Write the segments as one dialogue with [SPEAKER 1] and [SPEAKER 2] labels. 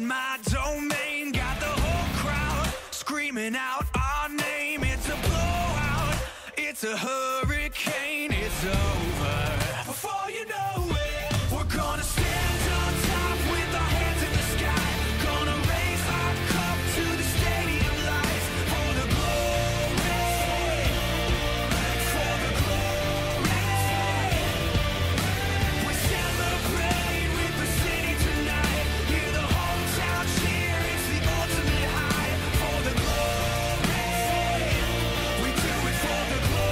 [SPEAKER 1] in my domain. Got the whole crowd screaming out our name. It's a blowout, it's a hurricane. It's over before you know it. We're gonna stand on top with our hands in the sky. Gonna raise our cup to the stadium lights for the glory, for the glory. We celebrate with the city tonight. Hear the hometown cheer, it's the ultimate high. For the glory, we do it for the glory.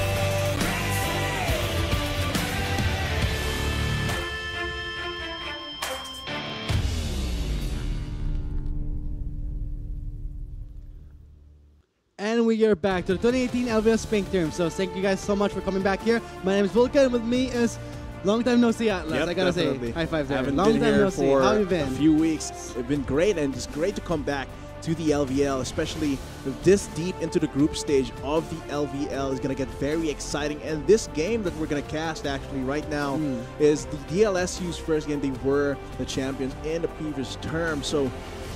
[SPEAKER 2] And we are back to the 2018 LVL Spring Term. So thank you guys so much for coming back here. My name is Vulcan. With me is long time no see, Atlas.
[SPEAKER 3] Yep,
[SPEAKER 2] I gotta
[SPEAKER 3] definitely.
[SPEAKER 2] say, high five there.
[SPEAKER 3] Haven't
[SPEAKER 2] Long
[SPEAKER 3] been
[SPEAKER 2] time
[SPEAKER 3] here
[SPEAKER 2] no see.
[SPEAKER 3] for
[SPEAKER 2] How have you been?
[SPEAKER 3] a few weeks. It's been great, and it's great to come back to the LVL, especially this deep into the group stage of the LVL is going to get very exciting. And this game that we're going to cast actually right now is the DLSU's first game. They were the champions in the previous term, so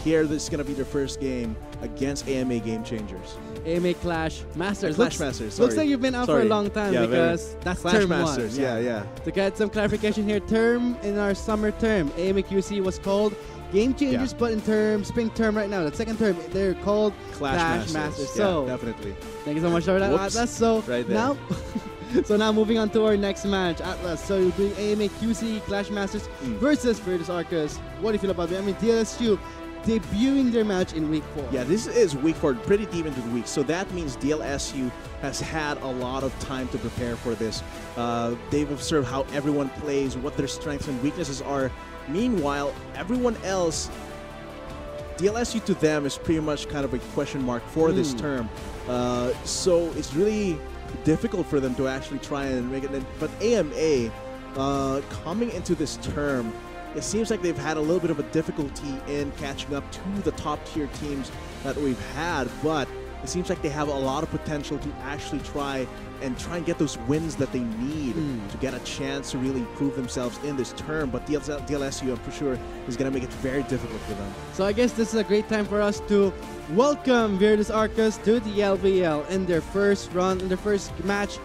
[SPEAKER 3] here this is going to be their first game against AMA Game Changers.
[SPEAKER 2] AMA Clash Masters.
[SPEAKER 3] Clash Masters,
[SPEAKER 2] Looks
[SPEAKER 3] sorry.
[SPEAKER 2] like you've been out for
[SPEAKER 3] Sorry.
[SPEAKER 2] a long time
[SPEAKER 3] Yeah,
[SPEAKER 2] because that's
[SPEAKER 3] Clash
[SPEAKER 2] term
[SPEAKER 3] Masters,
[SPEAKER 2] one.
[SPEAKER 3] yeah.
[SPEAKER 2] To get some clarification here, term in our summer term, AMA QC was called Game Changers, but in spring term right now, the second term, they're called Clash Masters.
[SPEAKER 3] Yeah,
[SPEAKER 2] So
[SPEAKER 3] definitely.
[SPEAKER 2] thank you so much for that,
[SPEAKER 3] Whoops.
[SPEAKER 2] Atlas. So
[SPEAKER 3] Right there.
[SPEAKER 2] now, now moving on to our next match, Atlas. So you're doing AMA QC Clash Masters versus Virtus Arcus. What do you feel about it? I mean, DLSU debuting their match in week 4.
[SPEAKER 3] Yeah, this is week 4, pretty deep into the week. So that means DLSU has had a lot of time to prepare for this. They've observed how everyone plays, what their strengths and weaknesses are. Meanwhile, everyone else, DLSU to them is pretty much kind of a question mark for this term. So it's really difficult for them to actually try and make it. But AMA, coming into this term, it seems like they've had a little bit of a difficulty in catching up to the top tier teams that we've had, but it seems like they have a lot of potential to actually try and get those wins that they need to get a chance to really prove themselves in this term. But DLSU, I'm for sure, is going to make it very difficult for them.
[SPEAKER 2] So I guess this is a great time for us to welcome Virtus Arcus to the LVL in their first run, in their first match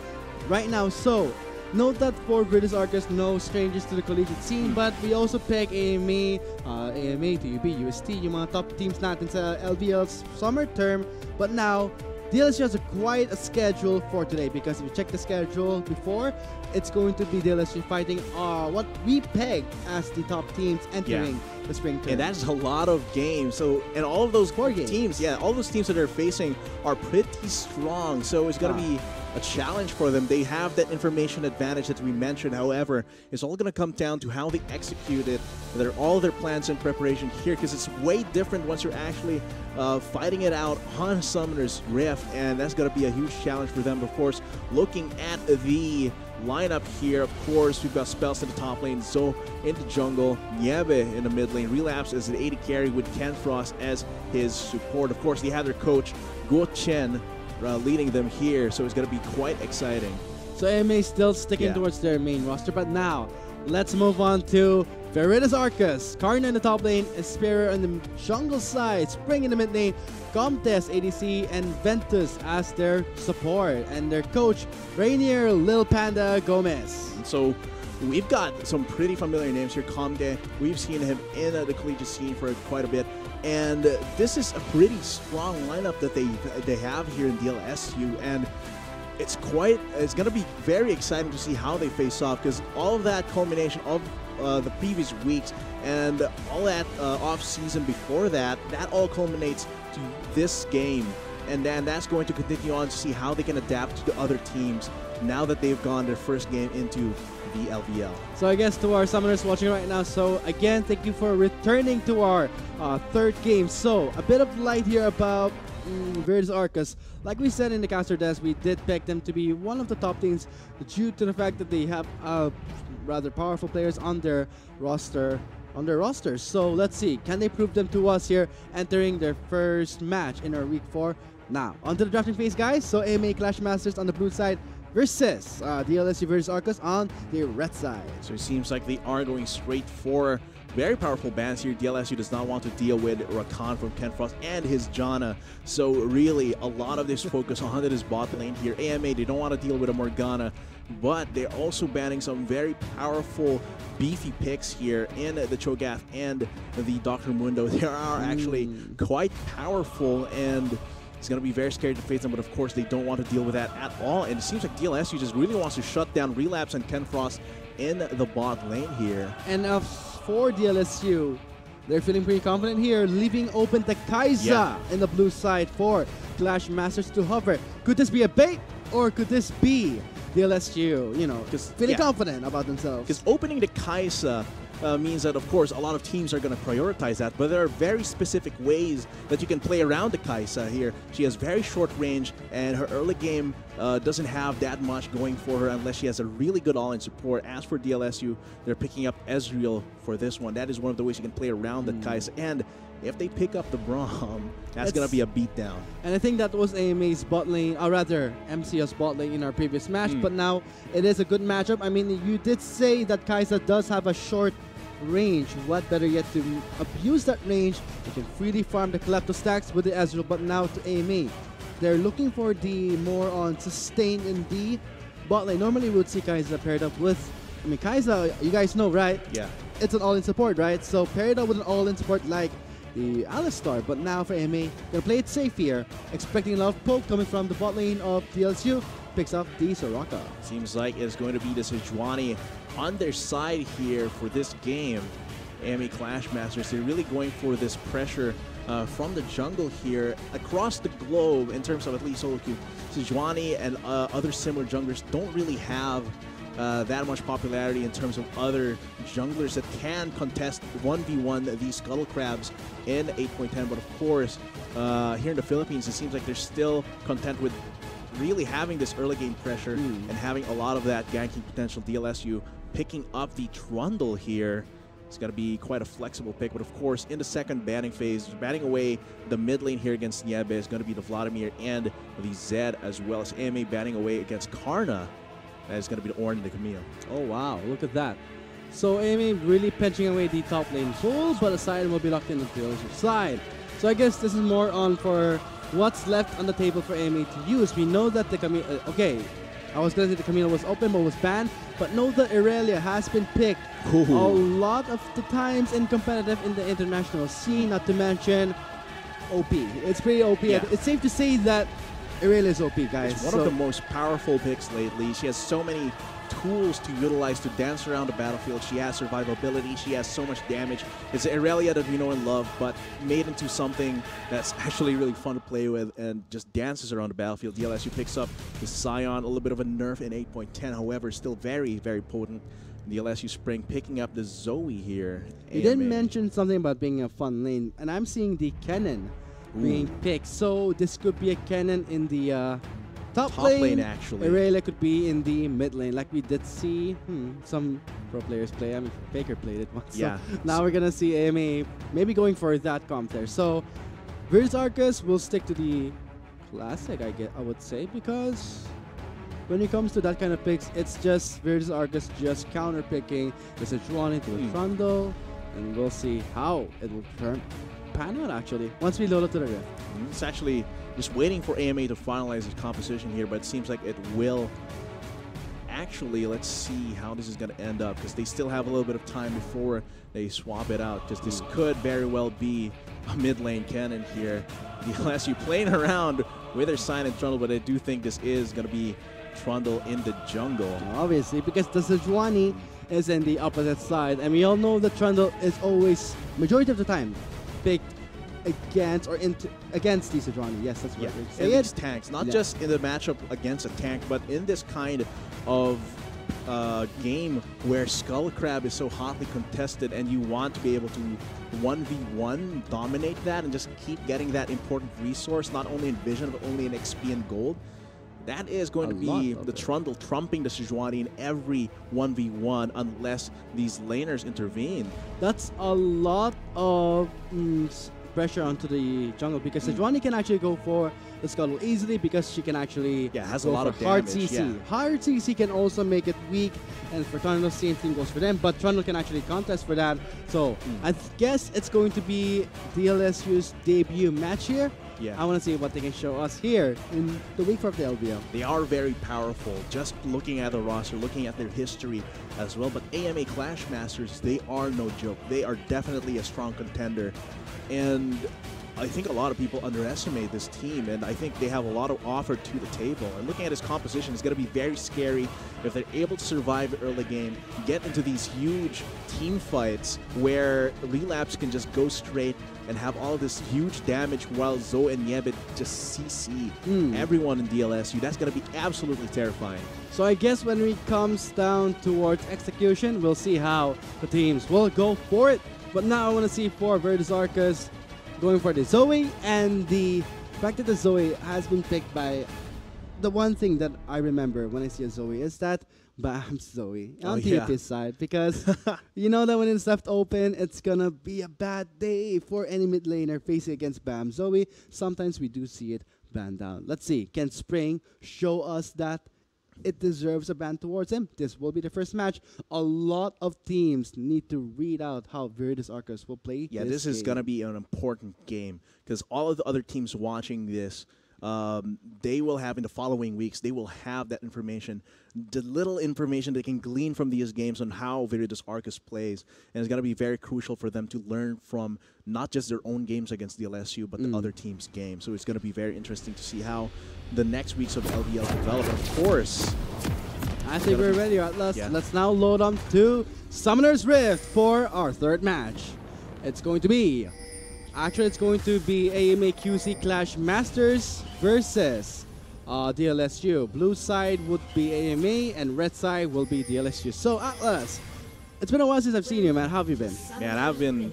[SPEAKER 2] right now. So note that for Virtus Arcus, no strangers to the collegiate scene, but we also pick AMA, TUB, UST, yung mga top teams natin sa LVL's summer term. But now, DLSU has quite a schedule for today, because if you check the schedule before, it's going to be DLSU fighting what we pegged as the top teams entering the spring term.
[SPEAKER 3] And that's a lot of games. So, and all of those teams, all those teams that they're facing are pretty strong. So it's going to be a challenge for them. They have that information advantage that we mentioned. However, it's all going to come down to how they execute it. All their plans and preparation here, because it's way different once you're actually fighting it out on Summoner's Rift, and that's going to be a huge challenge for them. Of course, looking at the lineup here, of course, we've got Spells in the top lane, Zo in the jungle, Nieve in the mid lane, Relapse as an AD carry with Ken Frost as his support. Of course, they have their coach, Go Chen, leading them here, so it's going to be quite exciting.
[SPEAKER 2] So AMA is still sticking towards their main roster, but now let's move on to Virtus Arcus. Karna in the top lane, Espera on the jungle side, Spring in the mid lane, Comtes, ADC, and Ventus as their support, and their coach, Rainier Lil Panda Gomez.
[SPEAKER 3] So we've got some pretty familiar names here. Comte, we've seen him in the collegiate scene for quite a bit, and this is a pretty strong lineup that they have here in DLSU, and it's going to be very exciting to see how they face off, because all of that culmination of the previous weeks and all that off season before that all culminates to this game, and then that's going to continue on to see how they can adapt to the other teams now that they've gone their first game into the LVL.
[SPEAKER 2] So I guess to our summoners watching right now, so again, thank you for returning to our third game. So a bit of light here about Virtus Arcus. Like we said in the caster desk, we did pick them to be one of the top teams due to the fact that they have rather powerful players on their roster. So let's see, can they prove them to us here entering their first match in our week 4? Now, onto the drafting phase, guys. So AMA Clash Masters on the blue side versus DLSU Virtus Arcus on the red side.
[SPEAKER 3] So it seems like they are going straight for very powerful bans here. DLSU does not want to deal with Rakan from Ken Frost and his Janna. So really, a lot of this focus on this bot lane here. AMA, they don't want to deal with a Morgana, but they're also banning some very powerful, beefy picks here in the Cho'Gath and the Dr. Mundo. They are actually quite powerful, and it's going to be very scary to face them, but of course they don't want to deal with that at all. And it seems like DLSU just really wants to shut down Relapse and Ken Frost in the bot lane here.
[SPEAKER 2] And for DLSU, they're feeling pretty confident here, leaving open the Kai'Sa in the blue side for Clash Masters to hover. Could this be a bait, or could this be DLSU, you know, feeling confident about themselves?
[SPEAKER 3] Because opening the Kai'Sa means that, of course, a lot of teams are going to prioritize that, but there are very specific ways that you can play around the Kai'Sa here. She has very short range, and her early game doesn't have that much going for her unless she has a really good all-in support. As for DLSU, they're picking up Ezreal for this one. That is one of the ways you can play around the Kai'Sa, and if they pick up the Braum, that's going to be a beatdown.
[SPEAKER 2] And I think that was AMA's bot lane, or rather MCS bot lane in our previous match, but now it is a good matchup. I mean, you did say that Kai'Sa does have a short range. What better yet to abuse that range? You can freely farm the Klepto stacks with the Ezreal, but now to AMA. They're looking for the more on sustain in the bot lane. Normally we would see Kai'Sa paired up with, I mean, Kai'Sa, you guys know, right?
[SPEAKER 3] Yeah.
[SPEAKER 2] It's an all-in support, right? So paired up with an all-in support like the Alistar, but now for AMA, gonna play it safe here, expecting a lot of poke coming from the bot lane of DLSU, picks up the Soraka.
[SPEAKER 3] Seems like it's going to be the Sejuani on their side here for this game. AMA Clash Masters, they're really going for this pressure from the jungle here across the globe in terms of at least solo queue. Sejuani and other similar junglers don't really have that much popularity in terms of other junglers that can contest 1v1 these Scuttle Crabs in 8.10. But of course, here in the Philippines, it seems like they're still content with really having this early game pressure and having a lot of that ganking potential. DLSU picking up the Trundle here. It's got to be quite a flexible pick, but of course, in the second banning phase, banning away the mid lane here against Niebe is going to be the Vladimir and the Zed, as well as AMA banning away against Karna. That is going to be the Ornn and the Camille.
[SPEAKER 2] Oh wow, look at that. So AMA really pinching away the top lane full, but the side will be locked in the other side. So I guess this is more on for what's left on the table for AMA to use. We know that the Camille, okay, I was going to say the Camille was open but was banned, but know that Irelia has been picked a lot of the times in competitive in the international scene, not to mention OP. It's pretty OP.
[SPEAKER 3] Yeah.
[SPEAKER 2] It's safe to say that Irelia is OP, guys.
[SPEAKER 3] It's one of the most powerful picks lately. She has so many tools to utilize to dance around the battlefield. She has survivability. She has so much damage. It's Irelia that we know and love, but made into something that's actually really fun to play with and just dances around the battlefield. DLSU picks up the Scion, a little bit of a nerf in 8.10. However, still very, very potent. DLSU Spring picking up the Zoe here.
[SPEAKER 2] You did mention something about being a fun lane, and I'm seeing the Kennen being picked. So this could be a Kennen in the top lane.
[SPEAKER 3] Actually.
[SPEAKER 2] Irelia could be in the mid lane, like we did see some pro players play. I mean, Baker played it once.
[SPEAKER 3] Yeah.
[SPEAKER 2] So now we're gonna see AMA maybe going for that comp there. So Virtus Arcus will stick to the classic, I would say, because when it comes to that kind of picks, it's just Virtus Arcus just counter picking the Sejuani to the Trundle, and we'll see how it will pan out actually once we load up to the Rift.
[SPEAKER 3] It's actually just waiting for AMA to finalize its composition here, but it seems like it will. Actually, let's see how this is going to end up, because they still have a little bit of time before they swap it out, because this could very well be a mid lane Kennen here. DLSU playing around with their Silent Trundle, but I do think this is going to be Trundle in the jungle.
[SPEAKER 2] Obviously, because the Sejuani is in the opposite side, and we all know the Trundle is always, majority of the time, picked against or against the Sejuani. Yes, that's what we're saying.
[SPEAKER 3] Against tanks, not just in the matchup against a tank, but in this kind of game where Skull Crab is so hotly contested and you want to be able to 1v1 dominate that and just keep getting that important resource, not only in vision, but only in XP and gold. That is going to be the Trundle trumping the Sejuani in every 1v1 unless these laners intervene.
[SPEAKER 2] That's a lot of pressure onto the jungle because Sejuani can actually go for the scuttle easily because she can actually
[SPEAKER 3] has a
[SPEAKER 2] go
[SPEAKER 3] lot
[SPEAKER 2] for
[SPEAKER 3] of
[SPEAKER 2] hard
[SPEAKER 3] damage.
[SPEAKER 2] CC. Hard CC can also make it weak, and for Trundle, same thing goes for them, but Trundle can actually contest for that. So I guess it's going to be DLSU's debut match here.
[SPEAKER 3] Yeah.
[SPEAKER 2] I want to see what they can show us here in the week of the LBL.
[SPEAKER 3] They are very powerful, just looking at the roster, looking at their history as well. But AMA Clash Masters, they are no joke. They are definitely a strong contender. And I think a lot of people underestimate this team, and I think they have a lot of offer to the table. And looking at his composition, it's going to be very scary if they're able to survive the early game, get into these huge team fights where Relapse can just go straight and have all this huge damage while Zoe and Yebit just CC everyone in DLSU. That's going to be absolutely terrifying.
[SPEAKER 2] So I guess when it comes down towards execution, we'll see how the teams will go for it. But now I want to see for Virtus Arcus going for the Zoe, and the fact that the Zoe has been picked by the one thing that I remember when I see a Zoe is that Bam's Zoe on TF's side, because you know that when it's left open, it's gonna be a bad day for any mid laner facing against Bam Zoe. Sometimes we do see it ban down. Let's see, can Spring show us that it deserves a ban towards him? This will be the first match. A lot of teams need to read out how Virtus Arcus will play.
[SPEAKER 3] Yeah, this is going to be an important game because all of the other teams watching this, they will have in the following weeks, they will have that information, the little information they can glean from these games on how Virtus Arcus plays. And it's going to be very crucial for them to learn from not just their own games against the LSU, but the other teams' games. So it's going to be very interesting to see how the next weeks of LVL develop. Of course,
[SPEAKER 2] I think we're ready, Atlas.
[SPEAKER 3] Yeah.
[SPEAKER 2] Let's now load on to Summoner's Rift for our third match. It's going to be AMA QC Clash Masters versus DLSU. Blue side would be AMA and red side will be DLSU. So Atlas, it's been a while since I've seen you, man. How have you been?
[SPEAKER 3] Man, I've been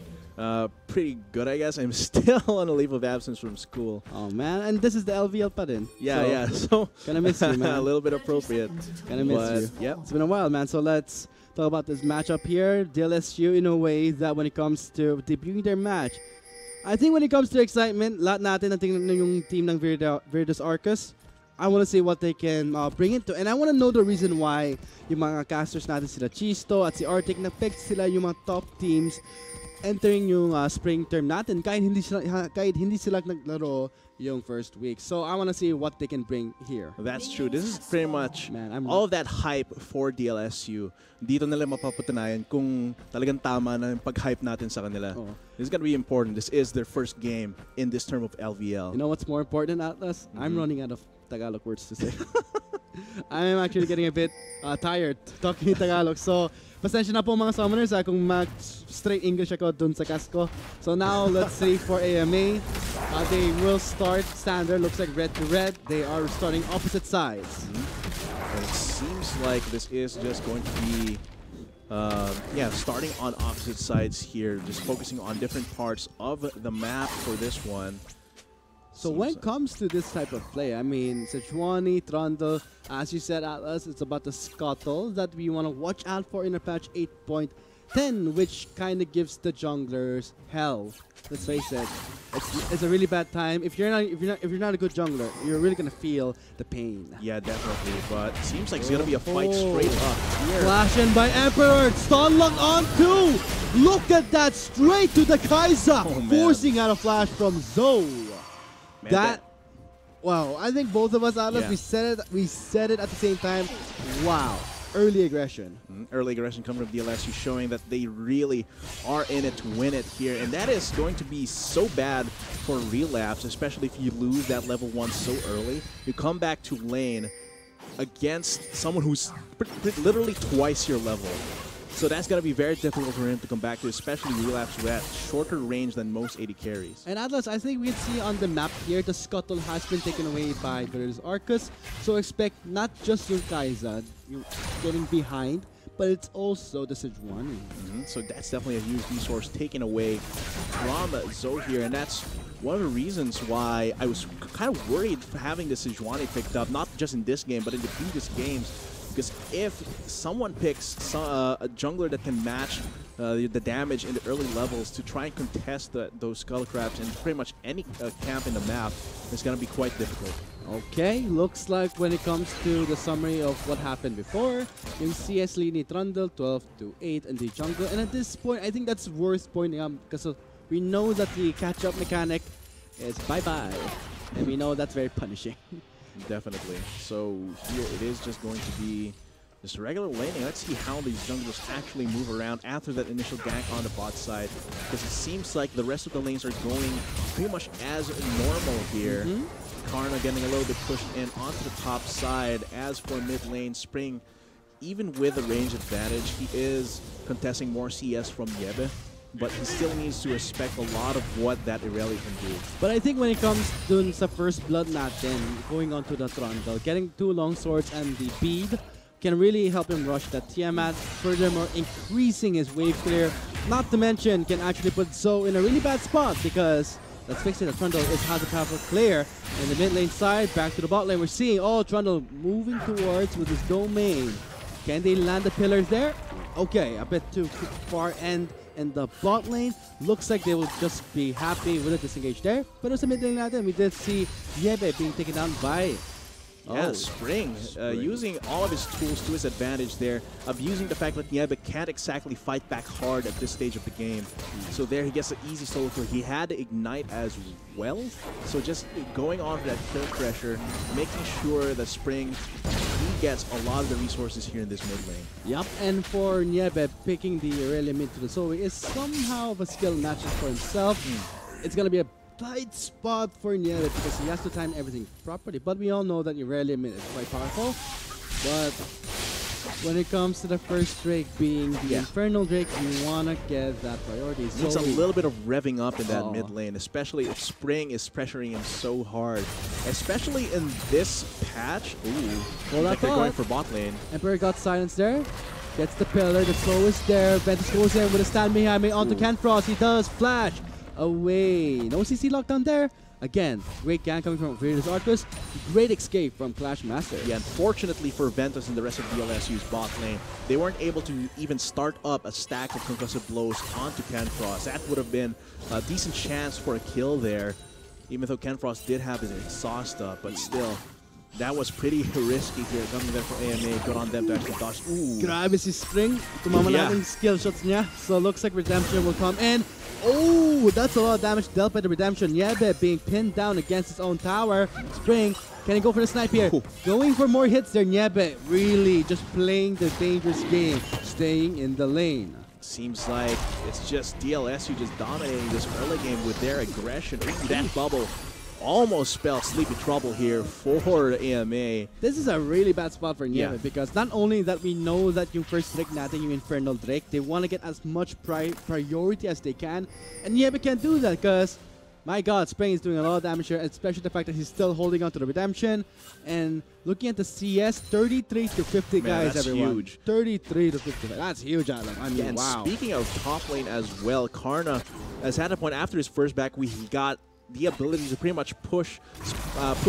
[SPEAKER 3] pretty good, I guess. I'm still on a leave of absence from school.
[SPEAKER 2] Oh man, and this is the LVL pa din.
[SPEAKER 3] Yeah, so
[SPEAKER 2] gonna miss you, man.
[SPEAKER 3] a little bit appropriate.
[SPEAKER 2] Gonna miss you.
[SPEAKER 3] Yep.
[SPEAKER 2] It's been a while, man. So let's talk about this matchup here. DLSU in a way that when it comes to debuting their match, I think when it comes to excitement, lahat natin natingnan yung team ng Virtus Arcus. I want to see what they can bring into, and I want to know the reason why yung mga casters natin sila Chisto at si Arctic na-pick sila yung mga top teams entering yung spring term natin kahit hindi sila naglaro yung first week. So I want to see what they can bring here.
[SPEAKER 3] That's true. This is pretty much
[SPEAKER 2] Man,
[SPEAKER 3] all of that hype for DLSU. Dito nila mapapatunayan kung talagang tama na yung pag-hype natin sa kanila.
[SPEAKER 2] Oh.
[SPEAKER 3] This is going to be important. This is their first game in this term of LVL.
[SPEAKER 2] You know what's more important, Atlas? I'm running out of Tagalog words to say. I am actually getting a bit tired talking in Tagalog. So, pasensya na po mga summoners kung mag-straight English ako dun sa cast ko. So now, let's see for AMA. They will start standard. Looks like red to red. They are starting opposite sides.
[SPEAKER 3] And it seems like this is just going to be, starting on opposite sides here. Just focusing on different parts of the map for this one.
[SPEAKER 2] So when it comes to this type of play, I mean, Sejuani, Trundle, as you said, Atlas, it's about the scuttle that we want to watch out for in a patch 8.10, which kind of gives the junglers hell. Let's face it, it's a really bad time. If you're not a good jungler, you're really gonna feel the pain.
[SPEAKER 3] Yeah, definitely. But it seems like it's gonna be a fight straight up here.
[SPEAKER 2] Flash in by Emperor, stun lock on two. Look at that, straight to the Kaiser, forcing out a flash from Zoe.
[SPEAKER 3] Man,
[SPEAKER 2] Wow, I think both of us, Atlas, we said it at the same time. Wow, early aggression.
[SPEAKER 3] Early aggression coming from DLSU, showing that they really are in it to win it here. And that is going to be so bad for Relapse, especially if you lose that level 1 so early. You come back to lane against someone who's literally twice your level. So that's going to be very difficult for him to come back to, especially Relapse with that shorter range than most AD carries.
[SPEAKER 2] And Atlas, I think we can see on the map here, the scuttle has been taken away by Virtus Arcus. So expect not just yung Kai'Sa getting behind, but it's also the Sejuani.
[SPEAKER 3] So that's definitely a huge resource taken away from Zoe here, and that's one of the reasons why I was kind of worried for having the Sejuani picked up, not just in this game, but in the previous games. Because if someone picks a jungler that can match the damage in the early levels to try and contest those Skull Crabs in pretty much any camp in the map is going to be quite difficult.
[SPEAKER 2] Okay, looks like when it comes to the summary of what happened before, yung CS lead ni Trundle 12-8 in the jungle. And at this point, I think that's worth pointing out because we know that the catch-up mechanic is bye-bye. And we know that's very punishing.
[SPEAKER 3] Definitely. So here it is just going to be just regular laning. Let's see how these junglers actually move around after that initial gank on the bot side, because it seems like the rest of the lanes are going pretty much as normal here. Karna getting a little bit pushed in onto the top side. As for mid lane, Spring, even with a range advantage, he is contesting more CS from Yebe, but he still needs to respect a lot of what that Irelia can do.
[SPEAKER 2] But I think when it comes dun sa first blood natin, going on to the Trundle, getting 2 long swords and the bead can really help him rush that Tiamat, furthermore increasing his wave clear. Not to mention, can actually put Zoe in a really bad spot because, let's face it, the Trundle has a powerful clear. In the mid lane side, back to the bot lane, we're seeing, Trundle moving towards with his domain. Can they land the pillars there? Okay, a bit too far end. And the bot lane looks like they will just be happy with a disengage there. But also mid lane natin, we did see Yebe being taken down by
[SPEAKER 3] Spring, using all of his tools to his advantage there, abusing the fact that Yebe can't exactly fight back hard at this stage of the game. So there he gets an easy solo kill. He had to ignite as well, so just going on for that kill pressure, making sure that Spring, he gets a lot of the resources here in this mid lane.
[SPEAKER 2] Yup, and for Niebe, picking the Irelia mid to the Zoe is somehow of a skill matches for himself. It's going to be a tight spot for Niebe because he has to time everything properly. But we all know that Irelia mid is quite powerful. But when it comes to the first Drake being the Infernal Drake, you want to get that priority.
[SPEAKER 3] Needs a little bit of revving up in that mid lane, especially if Spring is pressuring him so hard. Especially in this patch. Ooh, like they're going for bot lane.
[SPEAKER 2] Emperor got silenced there. Gets the pillar, the slow is there. Ventus goes in with a stand behind me onto Canfrost. He does flash away. No CC lockdown there. Again, great gank coming from Virtus Arcus. Great escape from Clash Master.
[SPEAKER 3] Yeah, unfortunately for Ventus and the rest of DLSU's bot lane, they weren't able to even start up a stack of concussive blows onto Canfrost. That would have been a decent chance for a kill there, even though Canfrost did have his exhaust up, but still. That was pretty risky here. Coming there for AMA, good on them to actually dodge. Ooh.
[SPEAKER 2] Grabe si Spring. Tumama natin skill shots niya. So looks like Redemption will come in. Oh, that's a lot of damage dealt by the Redemption. Yebe being pinned down against his own tower. Spring, can he go for the snipe here? Going for more hits there. Yebe really just playing the dangerous game, staying in the lane.
[SPEAKER 3] Seems like it's just DLSU just dominating this early game with their aggression. Ooh, that bubble almost spelled Sleepy Trouble here for AMA.
[SPEAKER 2] This is a really bad spot for Niebe because not only that we know that yung first Drake natin, yung Infernal Drake, they want to get as much priority as they can. And Niebe can't do that because, my god, Spring is doing a lot of damage here, especially the fact that he's still holding on to the Redemption. And looking at the CS, 33 to 50 guys,
[SPEAKER 3] that's
[SPEAKER 2] everyone.
[SPEAKER 3] Huge.
[SPEAKER 2] 33 to 50. That's huge, Adam. I mean,
[SPEAKER 3] and
[SPEAKER 2] wow.
[SPEAKER 3] Speaking of top lane as well, Karna has had a point after his first back. We got the ability to pretty much push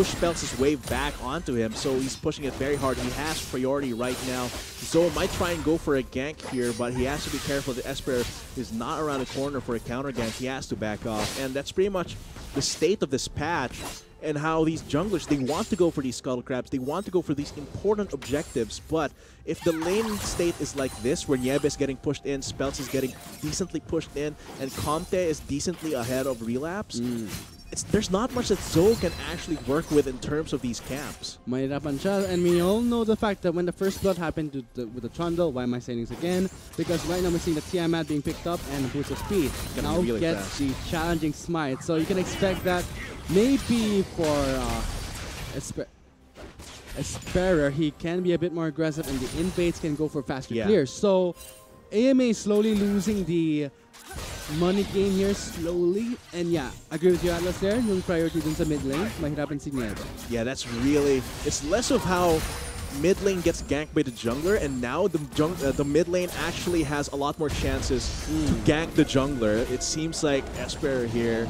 [SPEAKER 3] Spells' wave back onto him, so he's pushing it very hard. He has priority right now. Zoe might try and go for a gank here, but he has to be careful. The Esper is not around the corner for a counter gank. He has to back off, and that's pretty much the state of this patch and how these junglers, they want to go for these Scuttle Crabs, they want to go for these important objectives, but if the lane state is like this, where Niebe is getting pushed in, Spells is getting decently pushed in, and Comte is decently ahead of Relapse, there's not much that Zoe can actually work with in terms of these camps.
[SPEAKER 2] Mahirapan siya, and we all know the fact that when the first blood happened with the Trundle, why am I saying this again? Because right now we're seeing the Tiamat being picked up and boost of speed. Now
[SPEAKER 3] really
[SPEAKER 2] gets
[SPEAKER 3] fast.
[SPEAKER 2] the challenging smite, so you can expect that maybe for Esperer, he can be a bit more aggressive and the invades can go for faster clears. So AMA is slowly losing the money game here slowly. And yeah, agree with you, Atlas there. Yung priority dun sa mid lane, mahirapan si Niebe.
[SPEAKER 3] Yeah, that's really, it's less of how mid lane gets ganked by the jungler, and now the mid lane actually has a lot more chances to gank the jungler. It seems like Esper here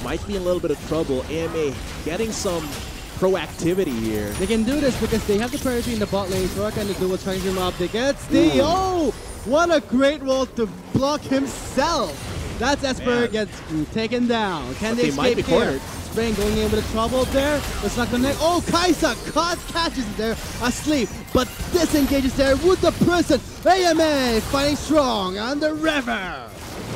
[SPEAKER 3] might be in a little bit of trouble. AMA getting some proactivity here.
[SPEAKER 2] They can do this because they have the priority in the bot lane. So what can they do? What's trying to him up? They get the What a great roll to block himself. That's Esper
[SPEAKER 3] Man.
[SPEAKER 2] gets taken down. Can
[SPEAKER 3] But
[SPEAKER 2] they
[SPEAKER 3] they might
[SPEAKER 2] escape
[SPEAKER 3] be
[SPEAKER 2] here?
[SPEAKER 3] cornered.
[SPEAKER 2] Spring going in with a trouble there. Let's not connect. Oh, Kaisa catches it there asleep, but disengages there with the prison. AMA fighting strong on the river.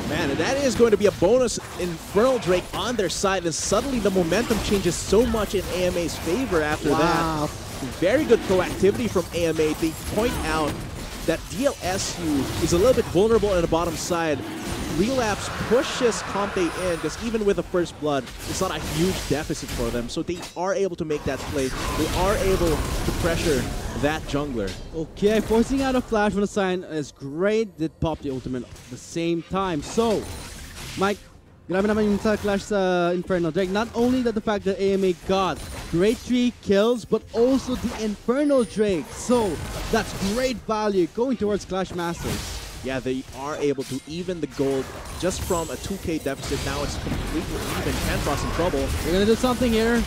[SPEAKER 3] Man, and that is going to be a bonus Infernal Drake on their side, and suddenly the momentum changes so much in AMA's favor after
[SPEAKER 2] Wow.
[SPEAKER 3] that. Very good proactivity from AMA. They point out that DLSU is a little bit vulnerable on the bottom side. Relapse pushes Comte in because even with the first blood, it's not a huge deficit for them. So they are able to make that play. They are able to pressure that jungler.
[SPEAKER 2] Okay, forcing out a flash from the side is great. Did pop the ultimate at the same time. So, Mike, grabe naman yung sa Clash sa Infernal Drake. Not only that the fact that AMA got great 3 kills, but also the Infernal Drake. So, that's great value going towards Clash Masters.
[SPEAKER 3] Yeah, they are able to even the gold just from a 2k deficit. Now it's completely even. Canfrost in trouble.
[SPEAKER 2] They're gonna do something here.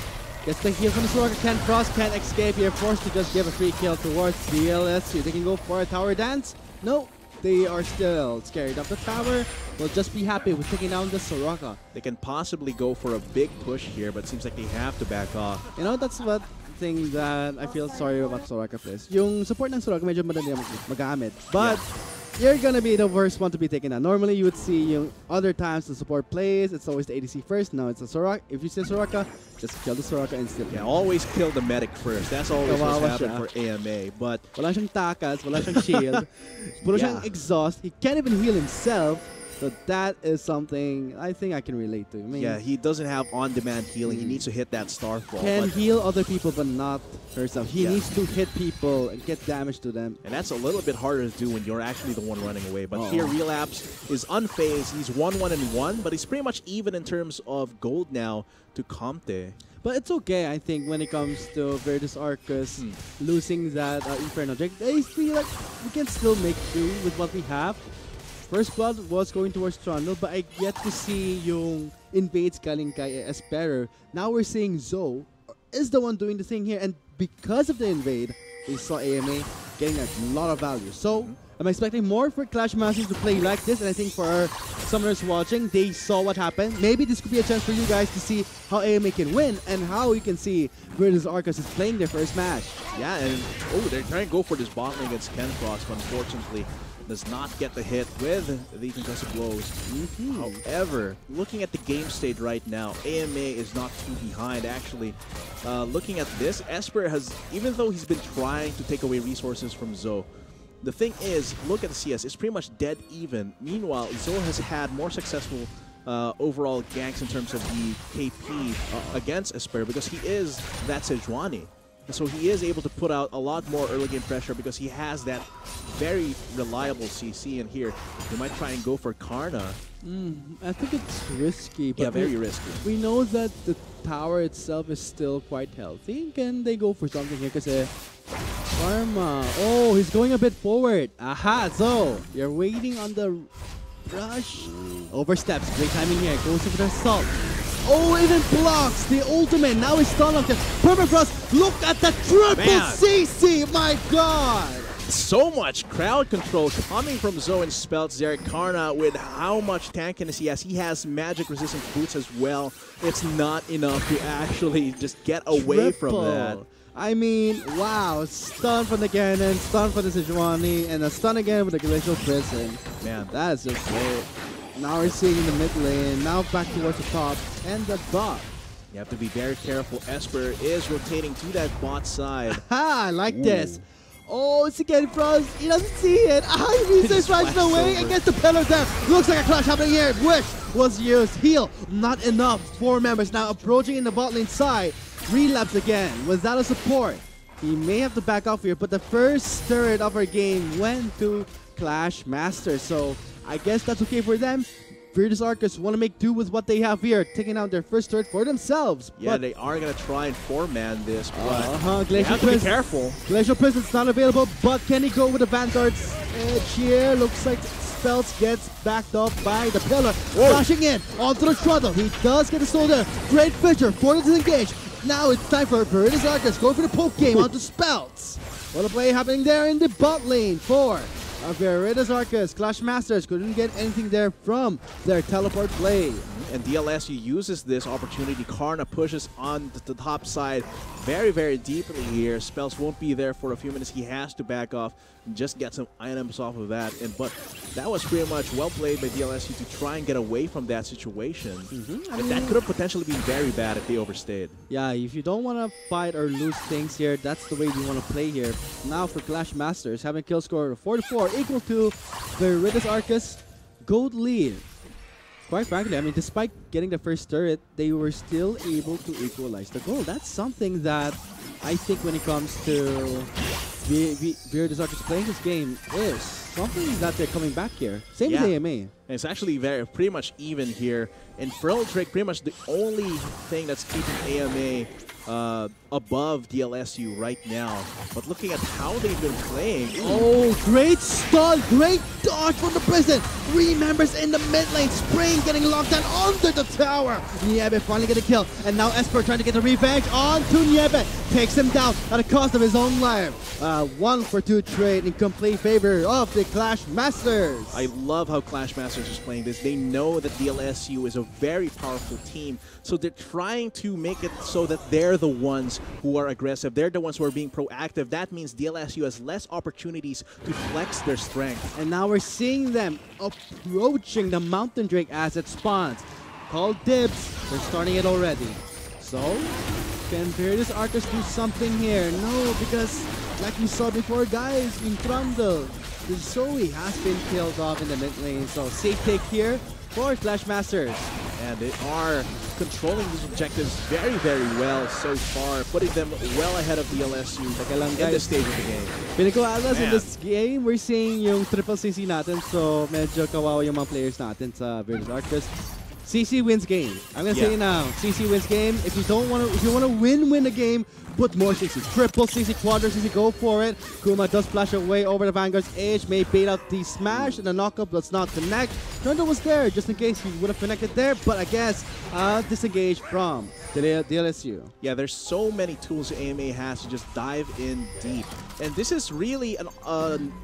[SPEAKER 2] Gets the heal from the Soraka. Canfrost can't escape here. Forced to just give a free kill towards DLSU. They can go for a tower dance. No, they are still scared of the tower. We'll just be happy with taking down the Soraka.
[SPEAKER 3] They can possibly go for a big push here, but it seems like they have to back off.
[SPEAKER 2] You know, that's what thing that I feel sorry about Soraka plays. Yung support ng Soraka medyo madali magamit. But you're gonna be the worst one to be taken out. Normally, you would see yung other times the support plays, it's always the ADC first. Now it's a Soraka. If you see Soraka, just kill the Soraka instantly.
[SPEAKER 3] Yeah, always kill the medic first. That's always what's
[SPEAKER 2] Kawawa
[SPEAKER 3] happened
[SPEAKER 2] siya.
[SPEAKER 3] for AMA. But
[SPEAKER 2] Wala siyang takas, wala siyang shield. Puro
[SPEAKER 3] Yeah.
[SPEAKER 2] siyang exhaust. He can't even heal himself. So that is something I think I can relate to. I mean,
[SPEAKER 3] yeah, he doesn't have on-demand healing. He needs to hit that starfall.
[SPEAKER 2] can
[SPEAKER 3] But,
[SPEAKER 2] heal other people but not herself. He
[SPEAKER 3] Yeah.
[SPEAKER 2] needs to hit people and get damage to them.
[SPEAKER 3] and that's a little bit harder to do when you're actually the one running away. But
[SPEAKER 2] Uh-oh.
[SPEAKER 3] here, Relapse is unfazed. He's 1-1-1, but he's pretty much even in terms of gold now to Comte.
[SPEAKER 2] But it's okay, I think, when it comes to Virtus Arcus losing that Inferno Drake. I feel like we can still make do with what we have. First blood was going towards Trundle, but I get to see yung invades galing kay Esperer. Now we're seeing Zoe is the one doing the thing here, and because of the invade, we saw AMA getting a lot of value. So, I'm expecting more for Clash Masters to play like this, and I think for our summoners watching, they saw what happened. Maybe this could be a chance for you guys to see how AMA can win, and how you can see Virtus Arcus is playing their first match.
[SPEAKER 3] Yeah, and they're trying to go for this bot lane against Kenfrost, but unfortunately does not get the hit with the concussive blows. However, looking at the game state right now, AMA is not too behind. Actually, looking at this, Esper has, even though he's been trying to take away resources from Zoe, the thing is, look at the CS, it's pretty much dead even. Meanwhile, Zoe has had more successful overall ganks in terms of the KP against Esper because he is that Sejuani. And so he is able to put out a lot more early game pressure because he has that very reliable CC. And here, they might try and go for Karna.
[SPEAKER 2] I think it's risky, but
[SPEAKER 3] Yeah, very risky.
[SPEAKER 2] we know that the tower itself is still quite healthy. Can they go for something here? Kasi Karma. Oh, he's going a bit forward. Aha, so you're waiting on the rush. Oversteps. Great timing here. Goes for the assault. Oh, even blocks the ultimate. Now he's stunned up. Permafrost. Look at the triple
[SPEAKER 3] Man.
[SPEAKER 2] CC. My God.
[SPEAKER 3] So much crowd control coming from Zoe and Speltz there. Karna with how much tankiness he has. He has magic resistant boots as well. It's not enough to actually just get away from that.
[SPEAKER 2] I mean, wow. Stun from the cannon, stun from the Sejuani, and a stun again with the Glacial Prison.
[SPEAKER 3] Man,
[SPEAKER 2] That is just great. Now we're seeing in the mid lane, now back towards the top, and the bot.
[SPEAKER 3] you have to be very careful. Esper is rotating to that bot side.
[SPEAKER 2] Ha! I like this. Oh, it's again Frost. He doesn't see it. Ah, he
[SPEAKER 3] just
[SPEAKER 2] flashes
[SPEAKER 3] flashed
[SPEAKER 2] away
[SPEAKER 3] over.
[SPEAKER 2] against the pillar there. Looks like a clash happening here. Wish was used. Heal, not enough. 4 members now approaching in the bot lane side. Relapse again. Without a support. He may have to back off here, but the first third of our game went to Clash Master. So I guess that's okay for them. Virtus Arcus want to make do with what they have here, taking out their first third for themselves.
[SPEAKER 3] Yeah,
[SPEAKER 2] But
[SPEAKER 3] they are going to try and 4-man this, but they
[SPEAKER 2] Glacial
[SPEAKER 3] have to be
[SPEAKER 2] Prison.
[SPEAKER 3] careful.
[SPEAKER 2] Glacial Prison's not available, but can he go with the Vanguard's edge here? Looks like Speltz gets backed up by the pillar. Flashing in onto the Trundle. He does get a soul there. Great Fisher for the disengage. Now it's time for Virtus Arcus going for the poke game onto Speltz. What a play happening there in the bot lane for Veritas Arcus, Clash Masters couldn't get anything there from their teleport play.
[SPEAKER 3] And DLSU uses this opportunity. Karna pushes on the top side very, very deeply here. Spells won't be there for a few minutes. He has to back off and just get some items off of that. But that was pretty much well played by DLSU to try and get away from that situation. And that could have potentially been very bad if they overstayed.
[SPEAKER 2] Yeah, if you don't want to fight or lose things here, that's the way you want to play here. Now for Clash Masters, having kill score of 4-4 equal to Veritas Arcus gold lead. Quite frankly, I mean, despite getting the first turret, they were still able to equalize the goal. That's something that I think when it comes to Veritas Arcus playing this game is something that they're coming back here. Same with AMA.
[SPEAKER 3] And it's actually pretty much even here. And Feral Trick, pretty much the only thing that's keeping AMA above DLSU right now. But looking at how they've been playing.
[SPEAKER 2] Oh, great stall, great dodge from the prison. 3 members in the mid lane. Spring getting locked down under the tower. Niebe finally get a kill. And now Esper trying to get the revenge onto Niebe. Takes him down at the cost of his own life. 1-for-2 trade in complete favor of the Clash Masters.
[SPEAKER 3] I love how Clash Masters is playing this. They know that DLSU is a very powerful team. So they're trying to make it so that they're the ones who are aggressive. They're the ones who are being proactive. That means DLSU has less opportunities to flex their strength.
[SPEAKER 2] And now we're seeing them approaching the Mountain Drake as it spawns. Called dibs. They're starting it already. So, can Veritas Arcus do something here? No, because like we saw before, guys, in Trundle, the Zoe has been killed off in the mid lane. So, safe take here for Clash Masters.
[SPEAKER 3] And they are controlling these objectives very, very well so far, putting them well ahead of DLSU in this stage of the game.
[SPEAKER 2] Pinako Atlas, in this game, we're seeing yung triple CC natin, so medyo kawawa yung mga players natin sa Veritas Arcus. CC wins game. I'm gonna say it now. CC wins game. If you want to win a game, put more CC. Triple CC, quadra CC, go for it. Kuma does flash away over the Vanguard's edge, may bait out the smash, and the knockup does not connect. Trundle was there just in case he would have connected there, but I guess disengaged from the DLSU.
[SPEAKER 3] Yeah, there's so many tools AMA has to just dive in deep. And this is really an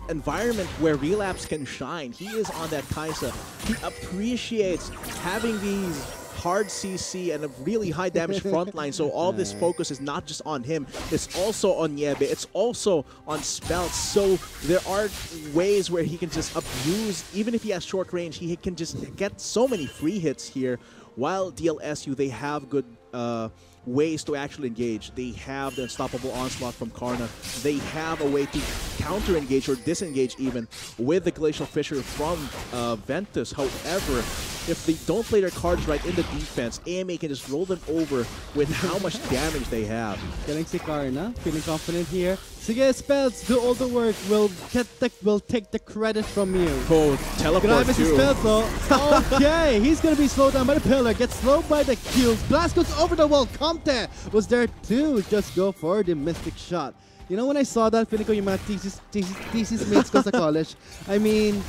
[SPEAKER 3] environment where Relapse can shine. He is on that Kaisa. He appreciates having these hard CC and a really high damage front line, so all this focus is not just on him, it's also on Niebe, it's also on Spelt, so there are ways where he can just abuse, even if he has short range, he can just get so many free hits here, while DLSU, they have good ways to actually engage. They have the unstoppable onslaught from Karna. They have a way to counter-engage or disengage even with the Glacial Fissure from Ventus. However, if they don't play their cards right in the defense, AMA can just roll them over with how much damage they have.
[SPEAKER 2] Getting si Karna, feeling confident here. Sige, Spells, do all the work. We'll take the credit from you.
[SPEAKER 3] Oh, teleport
[SPEAKER 2] Grabe si
[SPEAKER 3] too.
[SPEAKER 2] Spells, oh. Okay, he's gonna be slowed down by the pillar. Gets slowed by the cubes. Blast goes over the wall. Comte was there too. Just go for the mystic shot. You know, when I saw that, feeling ko yung mga thesis mates ko sa college, I mean,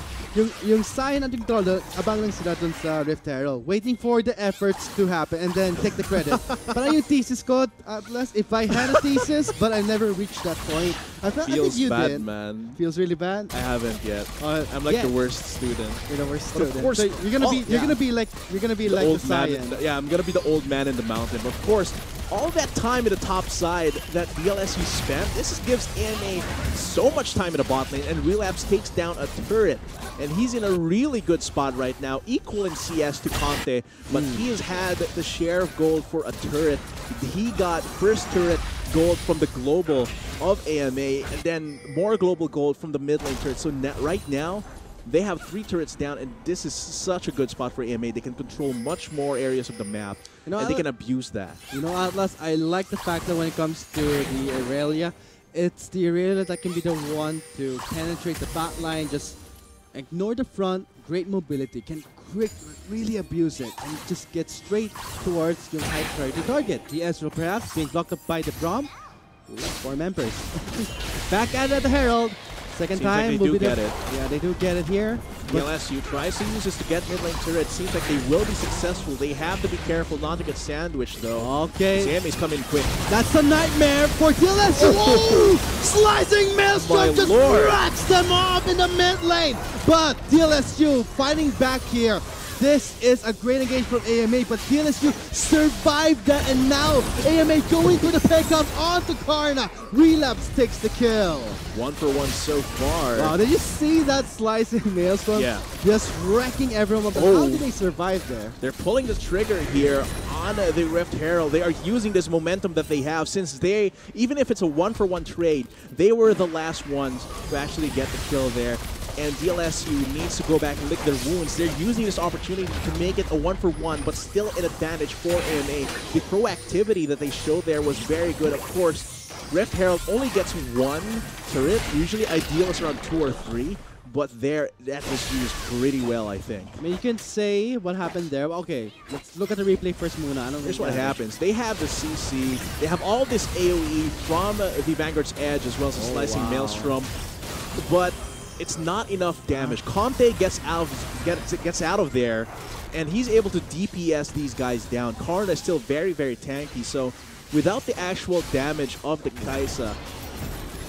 [SPEAKER 2] yung sign at yung troll, abang lang sila dun sa Rift Herald, waiting for the efforts to happen and then take the credit. Parang yung thesis ko, Atlas, if I had a thesis, but I never reached that point. I think you
[SPEAKER 3] bad,
[SPEAKER 2] did.
[SPEAKER 3] man.
[SPEAKER 2] Feels really bad?
[SPEAKER 3] I haven't yet. I'm like the worst student.
[SPEAKER 2] You're the worst
[SPEAKER 3] But
[SPEAKER 2] student.
[SPEAKER 3] of course,
[SPEAKER 2] so you're gonna be like the
[SPEAKER 3] old man.
[SPEAKER 2] Saiyan.
[SPEAKER 3] Yeah, I'm gonna be the old man in the mountain. But of course, all that time in the top side that DLSU spent, this gives AMA so much time in the bot lane, and Relapse takes down a turret. And he's in a really good spot right now, equal in CS to Conte, but he has had the share of gold for a turret. He got first turret gold from the global of AMA, and then more global gold from the mid lane turret. So right now, they have 3 turrets down, and this is such a good spot for AMA. They can control much more areas of the map, and they can abuse that.
[SPEAKER 2] You know, Atlas, I like the fact that when it comes to the Aurelia, it's the Aurelia that can be the one to penetrate the back line, just ignore the front, great mobility, can really abuse it, and just get straight towards your high priority target. The Ezreal perhaps being blocked up by the Braum. 4 members. Back at the Herald. Second
[SPEAKER 3] Seems like
[SPEAKER 2] time
[SPEAKER 3] they
[SPEAKER 2] will
[SPEAKER 3] do
[SPEAKER 2] be
[SPEAKER 3] get
[SPEAKER 2] the,
[SPEAKER 3] it.
[SPEAKER 2] Yeah, they do get it here. But
[SPEAKER 3] DLSU tries to use this to get mid lane turret. Seems like they will be successful. They have to be careful not to get sandwiched though.
[SPEAKER 2] okay,
[SPEAKER 3] Sammy's coming quick.
[SPEAKER 2] that's a nightmare for DLSU. Oh! Slicing Maelstrom
[SPEAKER 3] My
[SPEAKER 2] just
[SPEAKER 3] lord.
[SPEAKER 2] cracks them off in the mid lane. But DLSU fighting back here. This is a great engage from AMA, but DLSU survived that, and now AMA going for the pickup onto Karna. Relapse takes the kill.
[SPEAKER 3] 1-for-1 so far.
[SPEAKER 2] Wow, did you see that slicing Maelstrom?
[SPEAKER 3] Yeah.
[SPEAKER 2] Just wrecking everyone. But
[SPEAKER 3] Oh.
[SPEAKER 2] how did they survive there?
[SPEAKER 3] They're pulling the trigger here on the Rift Herald. They are using this momentum that they have since they, even if it's a 1-for-1 trade, they were the last ones to actually get the kill there. And DLSU needs to go back and lick their wounds. They're using this opportunity to make it a 1-for-1, but still an advantage for AMA. The proactivity that they showed there was very good. Of course, Rift Herald only gets one turret. Usually ideal is around 2 or 3, but there that was used pretty well, I think.
[SPEAKER 2] I mean, you can say what happened there. Okay, let's look at the replay first, Muna. I don't
[SPEAKER 3] Here's
[SPEAKER 2] think
[SPEAKER 3] what
[SPEAKER 2] that-
[SPEAKER 3] happens. They have the CC. They have all this AoE from the Vanguard's Edge as well as the Slicing
[SPEAKER 2] wow.
[SPEAKER 3] Maelstrom. But it's not enough damage. Comte gets out of there, and he's able to DPS these guys down. Karna is still very, very tanky, so without the actual damage of the Kaisa,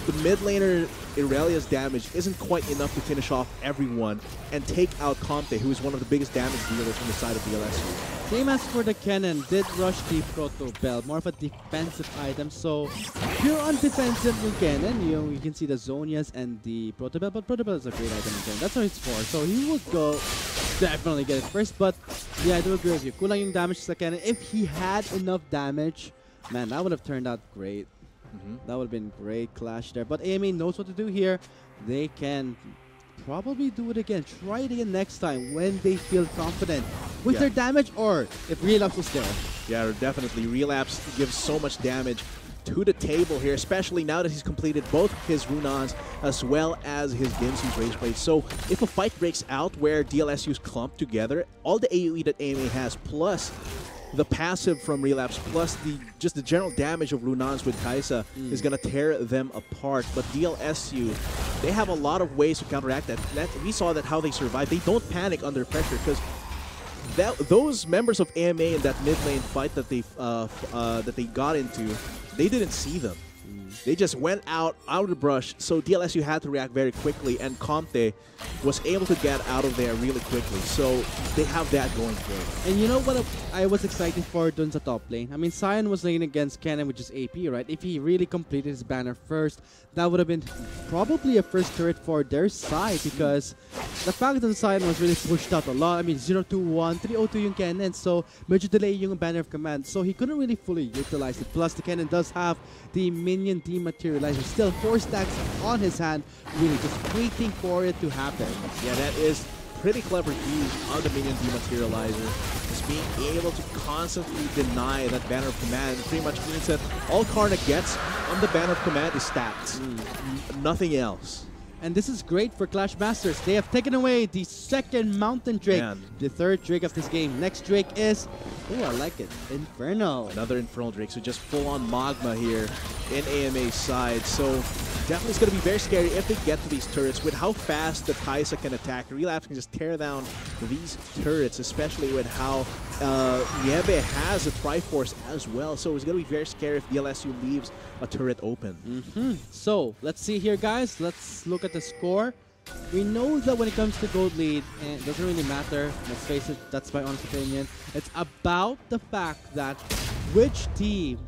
[SPEAKER 3] the mid laner Irelia's damage isn't quite enough to finish off everyone and take out Comte, who is one of the biggest damage dealers from the side of DLSU.
[SPEAKER 2] Same as for the cannon, did rush the Proto Bell, more of a defensive item. So if you're on defensive yung cannon, you can see the Zonias and the Proto Bell, but Proto Bell is a great item again. That's what it's for. So he would go definitely get it first, but yeah, I do agree with you. Kulang yung damage sa cannon. If he had enough damage, man, that would have turned out great. That would have been great clash there. But AMA knows what to do here. They can probably do it again. Try it again next time when they feel confident with
[SPEAKER 3] Yeah.
[SPEAKER 2] their damage, or if Relapse was there.
[SPEAKER 3] Yeah, definitely. Relapse gives so much damage to the table here, especially now that he's completed both his Runans as well as his Ginsu's Rage Blade. So if a fight breaks out where DLSU's clumped together, all the AoE that AMA has, plus the passive from Relapse, plus just the general damage of Runans with Kaisa is going to tear them apart. But DLSU, they have a lot of ways to counteract that. We saw that how they survive. They don't panic under pressure because those members of AMA in that mid lane fight that they got into, they didn't see them. They just went out of the brush, so DLSU had to react very quickly, and Comte was able to get out of there really quickly. So they have that going for them.
[SPEAKER 2] And you know what I was excited for dun sa top lane? I mean, Sion was laning against Cannon, which is AP, right? If he really completed his banner first, that would have been probably a first turret for their side, because the fact that Sion was really pushed out a lot. I mean, 0-2-1, 3-0-2 yung Cannon, so medyo delay yung banner of command. So he couldn't really fully utilize it. Plus, the Cannon does have the minion dematerializer. Still 4 stacks on his hand, really just waiting for it to happen.
[SPEAKER 3] Yeah, that is pretty clever use of the minion dematerializer. Just being able to constantly deny that banner of command pretty much means that all Karna gets on the banner of command is stats. Nothing else.
[SPEAKER 2] And this is great for Clash Masters. They have taken away the second Mountain Drake,
[SPEAKER 3] Man.
[SPEAKER 2] the third Drake of this game. Next Drake is, oh, I like it, Inferno.
[SPEAKER 3] Another Infernal Drake, so just full-on Magma here in AMA's side. So definitely it's going to be very scary if they get to these turrets. With how fast the Kaisa can attack, Relapse can just tear down these turrets, especially with how Niebe has a Triforce as well. So it's going to be very scary if DLSU leaves a turret open.
[SPEAKER 2] So let's see here, guys. Let's look at the score. We know that when it comes to gold lead, it doesn't really matter. Let's face it, that's my honest opinion. It's about the fact that which team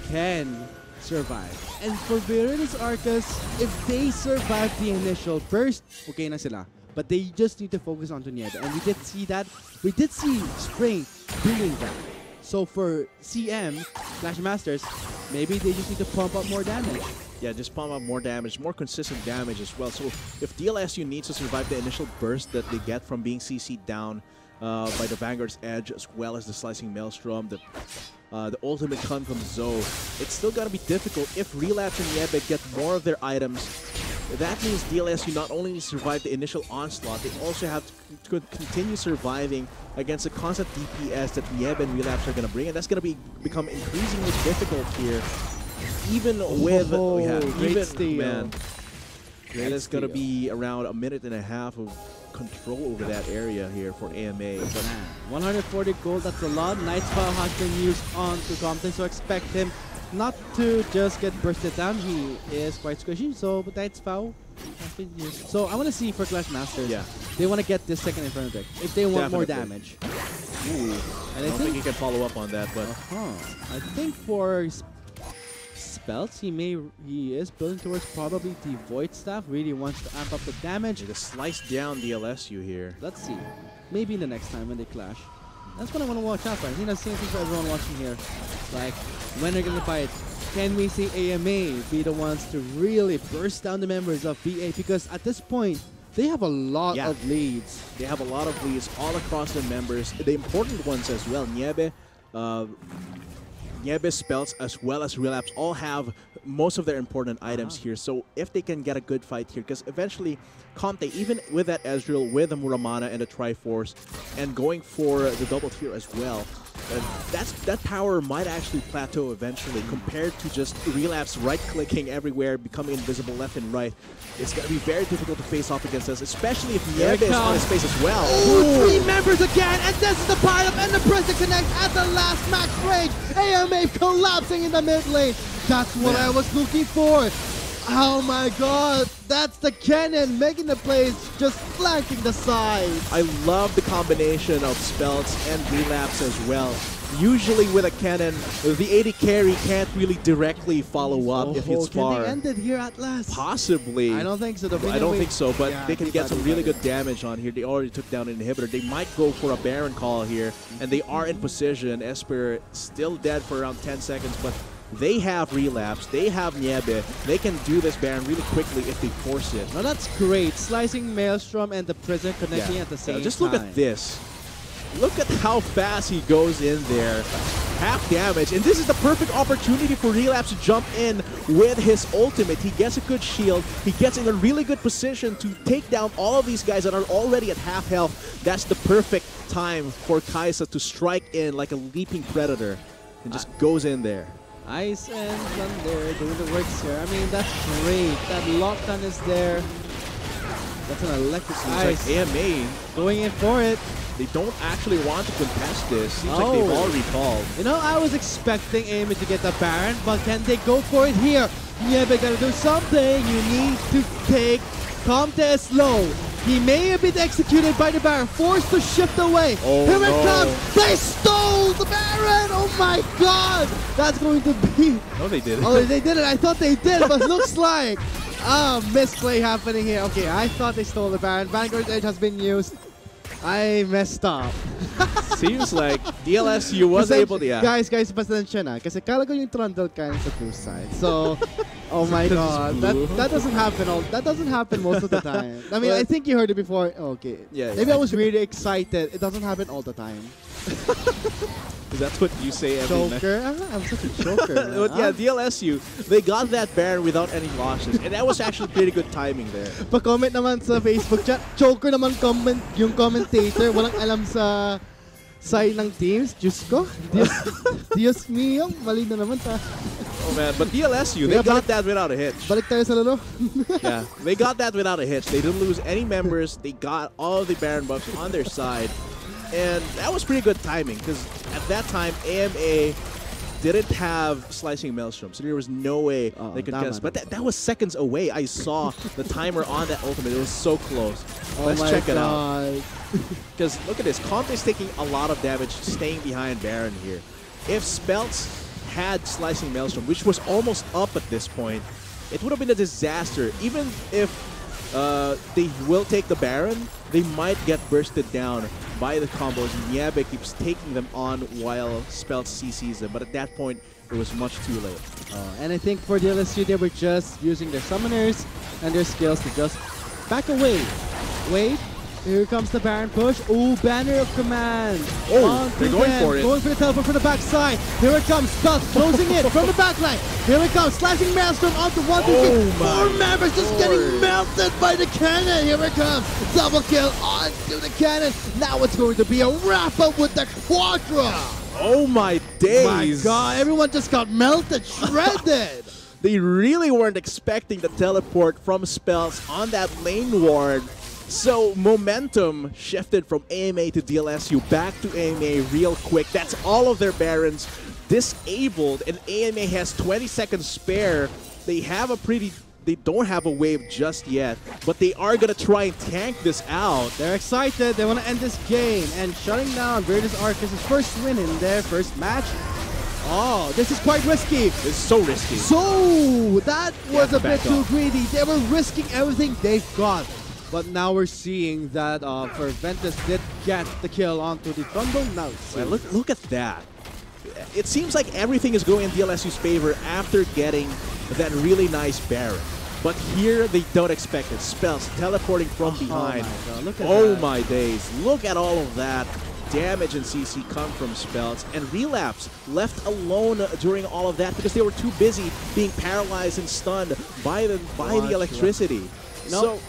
[SPEAKER 2] can survive. And for Viridian Arcus, if they survive the initial burst, okay na sila. But they just need to focus on Niebe. And we did see that. We did see Spring doing that. So for CM, Clash Masters, maybe they just need to pump up more damage.
[SPEAKER 3] Yeah, just pump up more damage, more consistent damage as well. So if DLSU needs to survive the initial burst that they get from being CC'd down by the Vanguard's Edge, as well as the Slicing Maelstrom, the ultimate con from Zoe, it's still going to be difficult if Relapse and Niebe get more of their items. That means DLSU not only needs to survive the initial onslaught, they also have to continue surviving against the constant DPS that Niebe and Relapse are going to bring, and that's going to become increasingly difficult here. Even with
[SPEAKER 2] great
[SPEAKER 3] even
[SPEAKER 2] steal.
[SPEAKER 3] man, That is going to be around a minute and a half of control over that area here for AMA.
[SPEAKER 2] 140 gold, that's a lot. Knight's Vow has been used on to Compton, so expect him not to just get bursted down. He is quite squishy, so Knight's Vow has been used. So I want to see for Clash Masters.
[SPEAKER 3] Yeah.
[SPEAKER 2] They want to get this second Inferno deck if they want more damage.
[SPEAKER 3] Ooh.
[SPEAKER 2] And
[SPEAKER 3] I don't think he can follow up on that, but
[SPEAKER 2] I think for spells, he is building towards probably the Void Staff. Really wants to amp up the damage.
[SPEAKER 3] to slice down DLSU here.
[SPEAKER 2] Let's see. Maybe in the next time when they clash. That's what I want to watch out for. I think that's the same thing for everyone watching here. Like, when they're going to fight, can we see AMA be the ones to really burst down the members of VA? Because at this point, they have a lot of leads.
[SPEAKER 3] They have a lot of leads all across their members. The important ones as well. Niebe, Niebe's spells as well as Relapse all have most of their important items here. So if they can get a good fight here, because eventually Comte, even with that Ezreal, with the Muramana and the Triforce, and going for the double tier as well, that power might actually plateau eventually compared to just Relapse right-clicking everywhere, becoming invisible left and right. It's going to be very difficult to face off against us, especially if Niebe is on his face as well.
[SPEAKER 2] Ooh, 3 members again, and this is the pile-up and the press to connect at the last max range. AMA collapsing in the mid lane. That's what I was looking for. Oh my god, that's the cannon making the plays, just flanking the side.
[SPEAKER 3] I love the combination of spells and relapse as well. Usually with a cannon, the AD carry can't really directly follow up if it's far.
[SPEAKER 2] Can they end it here at last?
[SPEAKER 3] Possibly.
[SPEAKER 2] I don't think so.
[SPEAKER 3] I don't think so, but they can get some really good damage on here. They already took down an inhibitor. They might go for a Baron call here, and they are in position. Esper still dead for around 10 seconds, but they have Relapse, they have Niebe. They can do this Baron really quickly if they force it.
[SPEAKER 2] Now that's great. Slicing Maelstrom and the Prison connecting at the same time.
[SPEAKER 3] Just look at this. Look at how fast he goes in there. Half damage. And this is the perfect opportunity for Relapse to jump in with his ultimate. He gets a good shield. He gets in a really good position to take down all of these guys that are already at half health. That's the perfect time for Kaisa to strike in like a leaping predator. And just goes in there.
[SPEAKER 2] Ice and Thunder doing the works here. I mean, that's great. That lockdown is there. That's an electric ice.
[SPEAKER 3] Like AMA
[SPEAKER 2] going in for it.
[SPEAKER 3] They don't actually want to contest this. Seems like they've already called.
[SPEAKER 2] You know, I was expecting AMA to get the Baron, but can they go for it here? Yeah, they gotta do something. You need to take Comte slow. He may have been executed by the Baron, forced to shift away.
[SPEAKER 3] Oh,
[SPEAKER 2] here it comes. They stole the Baron. Oh my god. That's going to be...
[SPEAKER 3] No, they didn't.
[SPEAKER 2] Oh, they didn't. I thought they did, but looks like... misplay happening here. Okay, I thought they stole the Baron. Vanguard's Edge has been used. I messed up.
[SPEAKER 3] Seems like DLSU was able to,
[SPEAKER 2] Guys, pasensya na. Kasi kala ko yung Trundle kain sa blue side. So, oh my god. That doesn't happen that doesn't happen most of the time. I mean, I think you heard it before. Okay.
[SPEAKER 3] Yeah.
[SPEAKER 2] Maybe I was really excited. It doesn't happen all the time.
[SPEAKER 3] That's what you say every
[SPEAKER 2] Joker? I'm such a joker.
[SPEAKER 3] But yeah, DLSU, they got that Baron without any losses. And that was actually pretty good timing there.
[SPEAKER 2] Pa-comment naman sa Facebook chat. Joker naman yung commentator. Walang alam sa side ng teams. Diyos ko. Diyos mio. Mali na naman ta.
[SPEAKER 3] Oh man, but DLSU, they got that without a hitch.
[SPEAKER 2] Balik tayo sa laro.
[SPEAKER 3] Yeah, they got that without a hitch. They didn't lose any members. They got all of the Baron buffs on their side. And that was pretty good timing because at that time, AMA didn't have Slicing Maelstrom, so there was no way they could contest. But that was seconds away. I saw the timer on that ultimate. It was so close. Let's check it out. Because look at this. Conte's taking a lot of damage staying behind Baron here. If Speltz had Slicing Maelstrom, which was almost up at this point, it would have been a disaster. Even if they will take the Baron, they might get bursted down by the combos. Niebe keeps taking them on while Speltz CCs them, but at that point, it was much too late.
[SPEAKER 2] And I think for DLSU, they were just using their summoners and their skills to just back away. Wait, here comes the Baron push. Ooh, Banner of Command.
[SPEAKER 3] Oh, they're going for it.
[SPEAKER 2] Going for the teleport from the backside. Here it comes, Stuff closing it from the backline. Here it comes, slashing Maelstrom onto 1, 2, 3. 4 members just getting melted by the cannon. Here it comes, double kill onto the cannon. Now it's going to be a wrap-up with the Quadra.
[SPEAKER 3] Oh my days.
[SPEAKER 2] My god, everyone just got melted, shredded.
[SPEAKER 3] They really weren't expecting the teleport from Spells on that lane ward. So momentum shifted from AMA to DLSU back to AMA real quick. That's all of their Barons disabled, and AMA has 20 seconds spare. They don't have a wave just yet, but they are going to try and tank this out.
[SPEAKER 2] They're excited. They want to end this game. And shutting down Virtus Arcus' first win in their first match. Oh, this is quite risky.
[SPEAKER 3] It's so risky.
[SPEAKER 2] So, that was a bit
[SPEAKER 3] back
[SPEAKER 2] too
[SPEAKER 3] off.
[SPEAKER 2] greedy. They were risking everything they've got. But now we're seeing that Ferventus did get the kill onto the Trundle Knights.
[SPEAKER 3] Well, look at that. It seems like everything is going in DLSU's favor after getting that really nice Baron. But here they don't expect it. Spells teleporting from behind.
[SPEAKER 2] Oh my God, look at
[SPEAKER 3] Oh
[SPEAKER 2] that.
[SPEAKER 3] my days. Look at all of that. Damage and CC come from Spells. And Relapse left alone during all of that because they were too busy being paralyzed and stunned by the electricity. So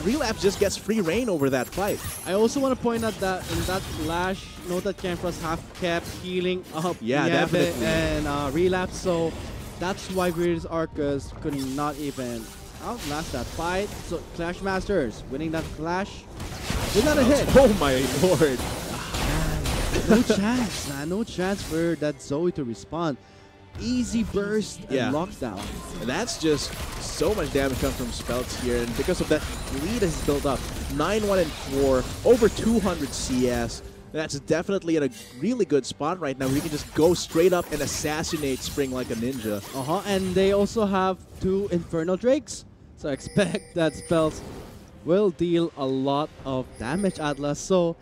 [SPEAKER 3] Relapse just gets free reign over that fight.
[SPEAKER 2] I also want to point out that in that flash, note that Campus have kept healing up
[SPEAKER 3] Yeah,
[SPEAKER 2] Nieve
[SPEAKER 3] definitely.
[SPEAKER 2] and Relapse, so that's why Virtus Arcus could not even outlast that fight. So Clash Masters winning that clash without a hit.
[SPEAKER 3] Oh my lord.
[SPEAKER 2] No chance, man. No chance for that Zoe to respond. Easy burst and
[SPEAKER 3] Yeah.
[SPEAKER 2] lockdown.
[SPEAKER 3] And that's just so much damage coming from Spells here, and because of that lead has built up 9-1 and 4, over 200 CS. That's definitely in a really good spot right now where you can just go straight up and assassinate Spring like a ninja.
[SPEAKER 2] And they also have 2 Infernal Drakes, so expect that Spells will deal a lot of damage, Atlas. So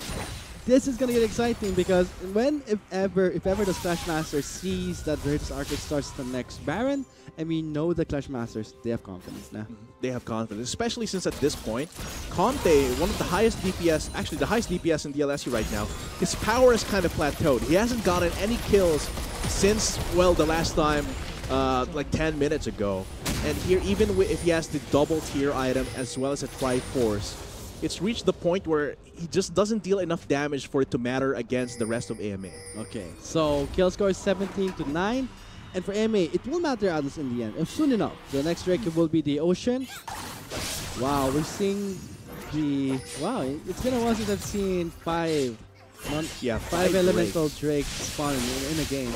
[SPEAKER 2] this is gonna get exciting because if ever the Clash Master sees that Virtus Arcus starts the next Baron, and we know the Clash Masters, they have confidence now.
[SPEAKER 3] They have confidence, especially since at this point, Conte, one of the highest DPS, actually the highest DPS in DLSU right now, his power is kind of plateaued. He hasn't gotten any kills since, well, the last time, like 10 minutes ago. And here, even if he has the double tier item as well as a Triforce, it's reached the point where he just doesn't deal enough damage for it to matter against the rest of AMA.
[SPEAKER 2] Okay, so kill score is 17-9. And for AMA, it will matter, Atlas, in the end. And soon enough, the next Drake will be the Ocean. Wow, we're seeing the... Wow, it's been a while since I've seen five elemental Drakes spawn in a game.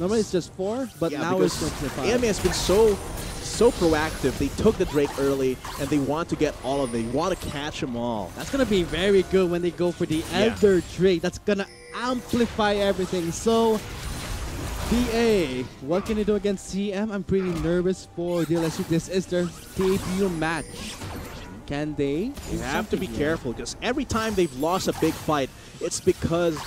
[SPEAKER 2] Normally it's just 4, but
[SPEAKER 3] Yeah,
[SPEAKER 2] now it's
[SPEAKER 3] because
[SPEAKER 2] 25.
[SPEAKER 3] AMA has been so proactive. They took the Drake early, and they want to get all of them. They want to catch them all.
[SPEAKER 2] That's gonna be very good when they go for the Elder Drake. That's gonna amplify everything. So, DA, what can you do against CM? I'm pretty nervous for DLSU. This is their debut match. Can they?
[SPEAKER 3] You have to be careful because every time they've lost a big fight, it's because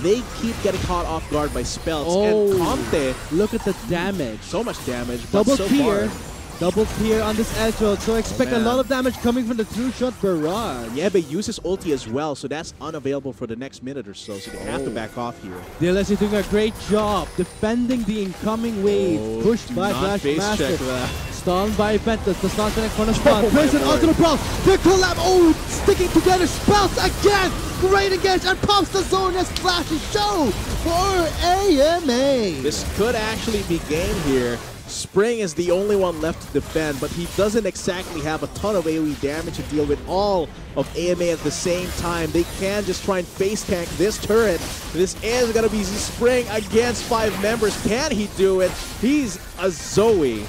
[SPEAKER 3] they keep getting caught off guard by Spells.
[SPEAKER 2] Oh,
[SPEAKER 3] and Conte,
[SPEAKER 2] look at the damage.
[SPEAKER 3] so much damage, but
[SPEAKER 2] Double
[SPEAKER 3] so
[SPEAKER 2] tier.
[SPEAKER 3] far,
[SPEAKER 2] Double tier on this edge road, so expect a
[SPEAKER 3] man.
[SPEAKER 2] lot of damage coming from the two-shot barrage.
[SPEAKER 3] yeah, but uses ulti as well, so that's unavailable for the next minute or so, so they have to back off here.
[SPEAKER 2] DLSU doing a great job defending the incoming wave. Pushed
[SPEAKER 3] do
[SPEAKER 2] by
[SPEAKER 3] not
[SPEAKER 2] Clash
[SPEAKER 3] face
[SPEAKER 2] Master.
[SPEAKER 3] check that.
[SPEAKER 2] Stunned by Ventus. Does not connect for the spawn.
[SPEAKER 3] Oh
[SPEAKER 2] Plays
[SPEAKER 3] my
[SPEAKER 2] it onto the
[SPEAKER 3] lord.
[SPEAKER 2] Brawl. The collab. Oh, sticking together. Spells again. Great engage and pops the zone as Flashy show for AMA.
[SPEAKER 3] This could actually be game here. Spring is the only one left to defend, but he doesn't exactly have a ton of AoE damage to deal with all of AMA at the same time. They can just try and face tank this turret. This is going to be Spring against 5 members. Can he do it? He's a Zoe.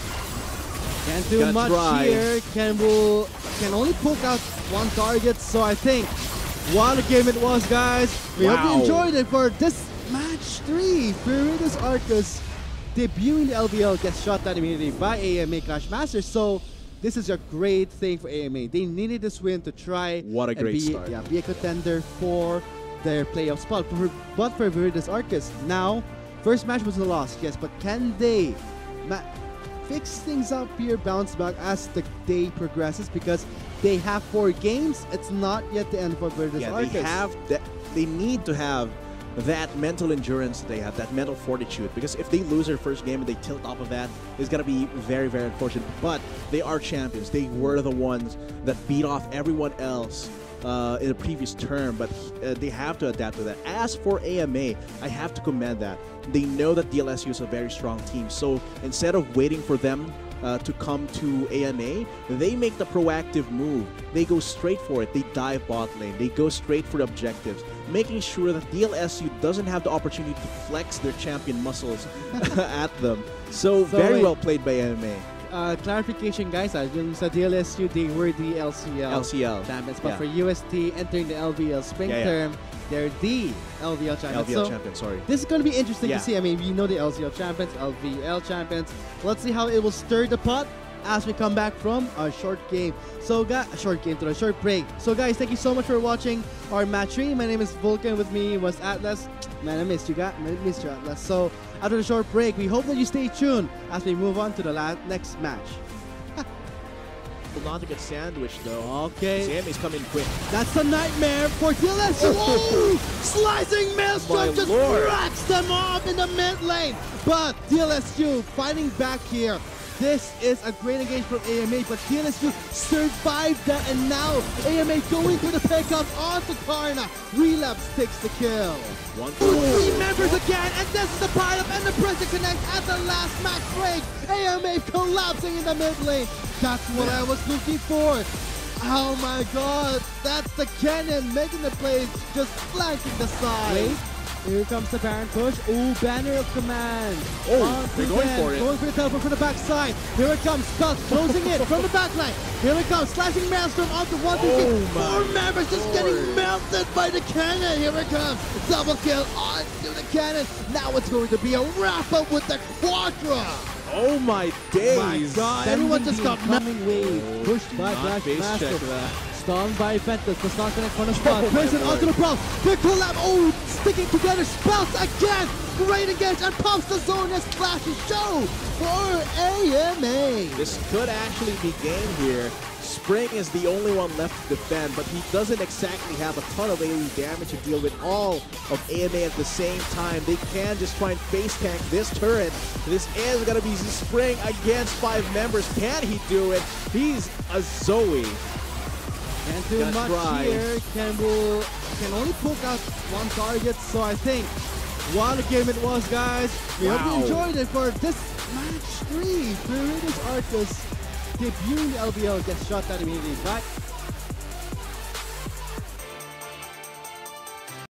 [SPEAKER 2] Can't do
[SPEAKER 3] Gonna
[SPEAKER 2] much
[SPEAKER 3] try.
[SPEAKER 2] here. Can only poke out 1 target, so I think what a game it was, guys. We hope you
[SPEAKER 3] Wow.
[SPEAKER 2] enjoyed it for this match 3. Virtus Arcus debuting the LVL gets shot down immediately by AMA Clash Masters. So this is a great thing for AMA. They needed this win to try
[SPEAKER 3] What a
[SPEAKER 2] and
[SPEAKER 3] great
[SPEAKER 2] be,
[SPEAKER 3] start.
[SPEAKER 2] be a contender for their playoff spot. But for Virtus Arcus, now, first match was a loss, yes, but can they fix things up here, bounce back as the day progresses? Because they have 4 games. It's not yet the end for Virtus
[SPEAKER 3] Yeah,
[SPEAKER 2] Arcus.
[SPEAKER 3] they need to have that mental endurance they have, that mental fortitude, because if they lose their first game and they tilt off of that, it's going to be very, very unfortunate. But they are champions. They were the ones that beat off everyone else in the previous term, but they have to adapt to that. As for AMA, I have to commend that. They know that DLSU is a very strong team, so instead of waiting for them to come to AMA, they make the proactive move. They go straight for it. They dive bot lane. They go straight for the objectives, making sure that DLSU doesn't have the opportunity to flex their champion muscles at them. So very
[SPEAKER 2] wait.
[SPEAKER 3] well played by AMA.
[SPEAKER 2] Clarification, guys. Yung sa DLSU, they were the
[SPEAKER 3] LCL
[SPEAKER 2] champions, but
[SPEAKER 3] yeah.
[SPEAKER 2] for UST entering the LVL spring term, they're the LVL champions.
[SPEAKER 3] LVL
[SPEAKER 2] so
[SPEAKER 3] champion, sorry.
[SPEAKER 2] this is going to be interesting
[SPEAKER 3] Yeah.
[SPEAKER 2] to see. I mean, we know the LCL champions, LVL champions. Let's see how it will stir the pot as we come back from a short game. So, a short break. So, guys, thank you so much for watching our match 3. My name is Vulcan. With me was Atlas. Man, I missed you, Atlas. So, after the short break, we hope that you stay tuned as we move on to the next match.
[SPEAKER 3] Not to get sandwiched though.
[SPEAKER 2] Okay.
[SPEAKER 3] Sammy's coming quick.
[SPEAKER 2] That's a nightmare for DLSU. Oh, slicing Maelstrom just cracks them off in the mid lane. But DLSU fighting back here. This is a great engagement from AMA, but DLSU survived that, and now AMA going for the pickup onto Karna. Relapse takes the kill. 3 members again, and this is the pile-up and the pressure connect at the last match break. AMA collapsing in the mid lane. That's what I was looking for. Oh my god, that's the cannon making the plays, just flanking the side. Wait. Here comes the Baron push. Ooh, banner of command.
[SPEAKER 3] Oh, they're going for it.
[SPEAKER 2] Going for the teleport from the backside. Here it comes. Spell closing it from the backline. Here it comes. Slashing Maelstrom onto 1, 2, 3. 4 members just getting melted by the cannon. Here it comes. Double kill onto the cannon. Now it's going to be a wrap up with the Quadra.
[SPEAKER 3] Oh my days.
[SPEAKER 2] My god. Everyone just got coming wave. Pushed by
[SPEAKER 3] Not
[SPEAKER 2] Black
[SPEAKER 3] base
[SPEAKER 2] Master.
[SPEAKER 3] check that.
[SPEAKER 2] Stung by Ventus, does not connect from the spot. Prison onto the Brawl. Big collab. Oh, sticking together. Spells again. Great engage and pops the zone as Flashy show for AMA.
[SPEAKER 3] This could actually be game here. Spring is the only one left to defend, but he doesn't exactly have a ton of AoE damage to deal with all of AMA at the same time. They can just try and face tank this turret. This is going to be Spring against 5 members. Can he do it? He's a Zoe.
[SPEAKER 2] Can't do much here. Can only poke out 1 target, so I think what a game it was, guys. We hope you enjoyed it for this match 3. Viridius Arcus debuting the LBL gets shot down immediately. But